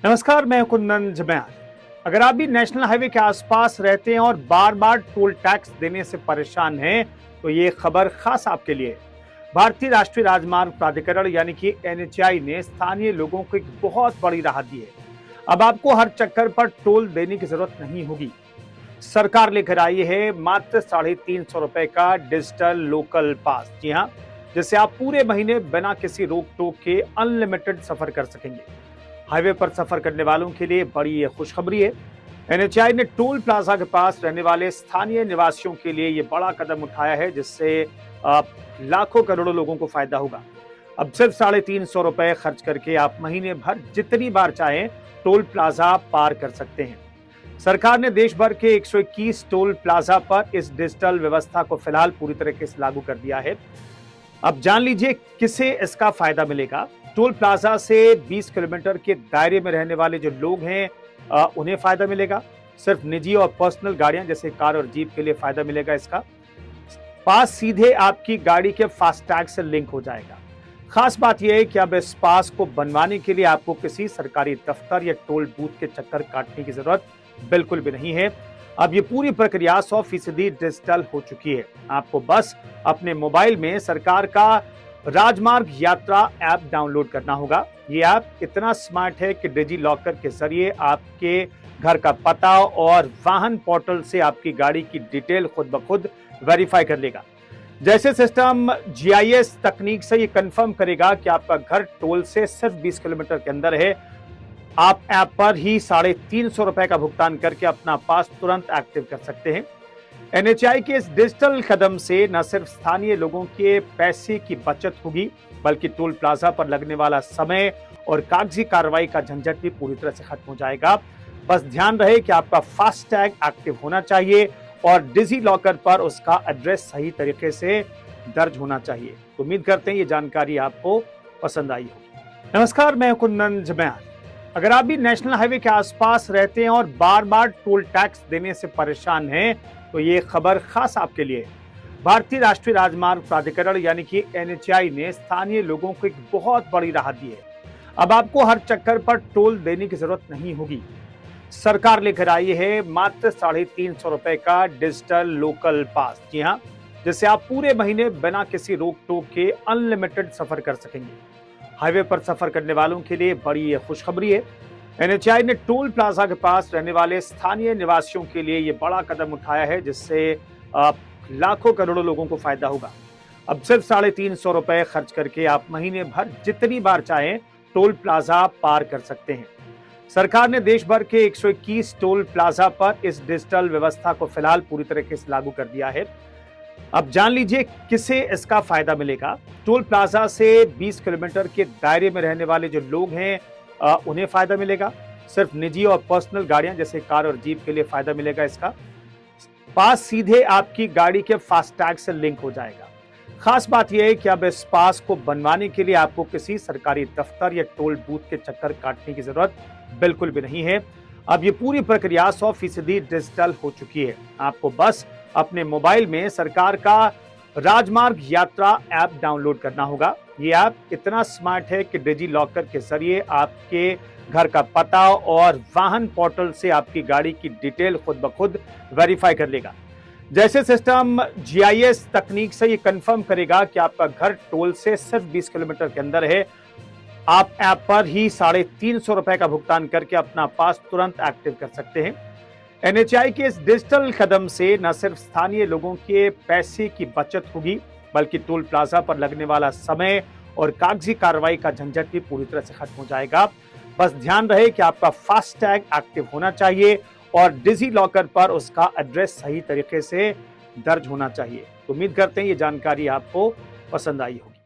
नमस्कार, मैं कुंदन जमयाल। अगर आप भी नेशनल हाईवे के आसपास रहते हैं और बार बार टोल टैक्स देने से परेशान हैं, तो ये खबर खास आपके लिए है। भारतीय राष्ट्रीय राजमार्ग प्राधिकरण यानी कि एनएचएआई ने स्थानीय लोगों को एक बहुत बड़ी राहत दी है। अब आपको हर चक्कर पर टोल देने की जरूरत नहीं होगी। सरकार लेकर आई है मात्र ₹350 का डिजिटल लोकल पास। जी हाँ, जिससे आप पूरे महीने बिना किसी रोक टोक के अनलिमिटेड सफर कर सकेंगे। हाईवे पर सफर करने वालों के लिए बड़ी ये खुशखबरी है। एनएचएआई ने टोल प्लाजा के पास रहने वाले स्थानीय निवासियों के लिए ये बड़ा कदम उठाया है, जिससे लाखों करोड़ों लोगों को फायदा होगा। अब सिर्फ ₹350 खर्च करके आप महीने भर जितनी बार चाहें टोल प्लाजा पार कर सकते हैं। सरकार ने देश भर के 121 टोल प्लाजा पर इस डिजिटल व्यवस्था को फिलहाल पूरी तरीके से लागू कर दिया है। अब जान लीजिए किसे इसका फायदा मिलेगा। टोल प्लाजा से 20 किलोमीटर के दायरे में रहने वाले जो लोग हैं उन्हें फायदा मिलेगा। सिर्फ निजी और पर्सनल गाड़ियां जैसे कार और जीप के लिए फायदा मिलेगा। इसका पास सीधे आपकी गाड़ी के फास्टैग से लिंक हो जाएगा। खास बात यह है कि अब इस पास को बनवाने के लिए आपको किसी सरकारी दफ्तर या टोल बूथ के चक्कर काटने की जरूरत बिल्कुल भी नहीं है। अब ये पूरी प्रक्रिया 100% डिजिटल हो चुकी है। आपको बस अपने मोबाइल में सरकार का राजमार्ग यात्रा ऐप डाउनलोड करना होगा। ये ऐप इतना स्मार्ट है कि डिजी लॉकर के जरिए आपके घर का पता और वाहन पोर्टल से आपकी गाड़ी की डिटेल खुद ब खुद वेरीफाई कर लेगा। जैसे सिस्टम जीआईएस तकनीक से ये कंफर्म करेगा कि आपका घर टोल से सिर्फ 20 किलोमीटर के अंदर है। आप ऐप पर ही ₹350 का भुगतान करके अपना पास तुरंत एक्टिव कर सकते हैं। एनएचएआई के इस डिजिटल कदम से न सिर्फ स्थानीय लोगों के पैसे की बचत होगी, बल्कि टोल प्लाजा पर लगने वाला समय और कागजी कार्रवाई का झंझट भी पूरी तरह से खत्म हो जाएगा। बस ध्यान रहे कि आपका फास्टैग एक्टिव होना चाहिए और डिजी लॉकर पर उसका एड्रेस सही तरीके से दर्ज होना चाहिए। तो उम्मीद करते हैं ये जानकारी आपको पसंद आई होगी। नमस्कार, मैं कुंदन जमयाल। अगर आप भी नेशनल हाईवे के आसपास रहते हैं और बार बार टोल टैक्स देने से परेशान हैं, तो ये खबर खास आपके लिए है। भारतीय राष्ट्रीय राजमार्ग प्राधिकरण यानी कि एनएचएआई ने स्थानीय लोगों को एक बहुत बड़ी राहत दी है। अब आपको हर चक्कर पर टोल देने की जरूरत नहीं होगी। सरकार लेकर आई है मात्र ₹350 का डिजिटल लोकल पास। जी हाँ, जिससे आप पूरे महीने बिना किसी रोक टोक के अनलिमिटेड सफर कर सकेंगे। हाईवे पर सफर करने वालों के लिए बड़ी ये खुशखबरी है। एनएचएआई ने टोल प्लाजा के पास रहने वाले स्थानीय निवासियों के लिए ये बड़ा कदम उठाया है, जिससे लाखों करोड़ों लोगों को फायदा होगा। अब सिर्फ ₹350 खर्च करके आप महीने भर जितनी बार चाहें टोल प्लाजा पार कर सकते हैं। सरकार ने देश भर के 121 टोल प्लाजा पर इस डिजिटल व्यवस्था को फिलहाल पूरी तरीके से लागू कर दिया है। अब जान लीजिए किसे इसका फायदा मिलेगा। टोल प्लाजा से 20 किलोमीटर के दायरे में रहने वाले जो लोग हैं उन्हें फायदा मिलेगा। सिर्फ निजी और पर्सनल गाड़ियां जैसे कार और जीप के लिए फायदा मिलेगा। इसका पास सीधे आपकी गाड़ी के फास्टैग से लिंक हो जाएगा। खास बात यह है कि अब इस पास को बनवाने के लिए आपको किसी सरकारी दफ्तर या टोल बूथ के चक्कर काटने की जरूरत बिल्कुल भी नहीं है। अब ये पूरी प्रक्रिया 100% डिजिटल हो चुकी है। आपको बस अपने मोबाइल में सरकार का राजमार्ग यात्रा ऐप डाउनलोड करना होगा। ये ऐप इतना स्मार्ट है कि डिजी लॉकर के जरिए आपके घर का पता और वाहन पोर्टल से आपकी गाड़ी की डिटेल खुद ब खुद वेरीफाई कर लेगा। जैसे सिस्टम जीआईएस तकनीक से ये कंफर्म करेगा कि आपका घर टोल से सिर्फ 20 किलोमीटर के अंदर है। आप ऐप पर ही ₹350 का भुगतान करके अपना पास तुरंत एक्टिव कर सकते हैं। एनएचएआई के इस डिजिटल कदम से न सिर्फ स्थानीय लोगों के पैसे की बचत होगी, बल्कि टोल प्लाजा पर लगने वाला समय और कागजी कार्रवाई का झंझट भी पूरी तरह से खत्म हो जाएगा। बस ध्यान रहे कि आपका फास्टैग एक्टिव होना चाहिए और डिजी लॉकर पर उसका एड्रेस सही तरीके से दर्ज होना चाहिए। तो उम्मीद करते हैं ये जानकारी आपको पसंद आई होगी।